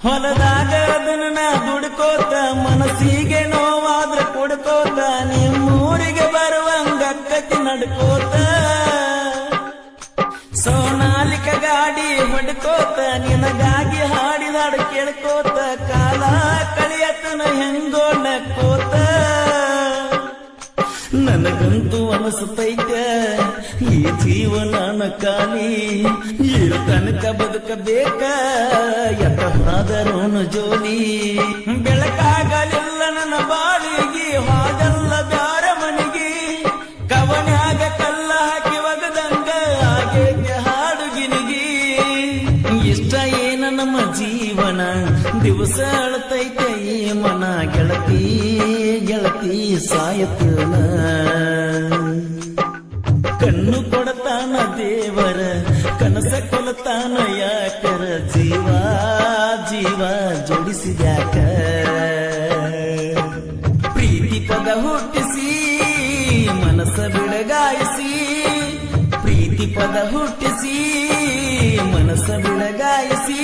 ಹೊಲದಾಗ ಅದನ್ನ ನಾ ದುಡ್ಕೋತ ಮನಸ್ಸಿಗೆ ನೋವಾದ್ರ ಕೊಡ್ಕೋತ ನಿಮ್ಮೂರಿಗೆ ಬರುವಂಗಕ್ಕತಿ ನಡ್ಕೋತ ಸೋನಾಲಿಕ ಗಾಡಿ ಹೊಡ್ಕೋತ ನಿನಗಾಗಿ ಹಾಡಿದಾಡು ಕೇಳ್ಕೋತ ಕಾಲ ಕಳಿಯತನ ಹೆಂಗೋ ನಕ್ಕೋತ ನನಗಂತೂ ಅನಿಸುತ್ತೈತೆ ಈ ಜೀವನ ಖಾಲಿ ಇರು ತನಕ ಬದುಕಬೇಕ ಎತ್ತಾದರೋನು ಜೋಲಿ ಬೆಳಕಾಗಲಿಲ್ಲ ನನ್ನ ಬಾಳಿಗೆ ಹಾಗಲ್ಲ ಬ್ಯಾರ ಮನಿಗೆ ಕವನ್ಯಾಗ ಕಲ್ಲ ಹಾಕಿ ಒಗದಂಗ ಹಾಗೆ ಹಾಡುಗಿನಿಗಿ ಇಷ್ಟ ಏನ ನಮ್ಮ ಜೀವನ ದಿವಸ ಅಳತೈತೆ ಈ ಮನ ಗೆಳತಿ ಗೆಳತಿ ಸಾಯತನ ಕಣ್ಣು ಕೊಡತಾನ ದೇವರ ಕನಸ ಕೊಲತಾನ ಯಾಕರ ಜೀವ ಜೀವ ಜೋಡಿಸಿದ್ಯಾಕ ಪ್ರೀತಿ ಪದ ಹುಟ್ಟಿಸಿ ಮನಸ್ಸ ಬಿಡಗಾಯಿಸಿ ಪ್ರೀತಿ ಪದ ಹುಟ್ಟಿಸಿ ಮನಸ್ಸ ಬಿಡಗಾಯಿಸಿ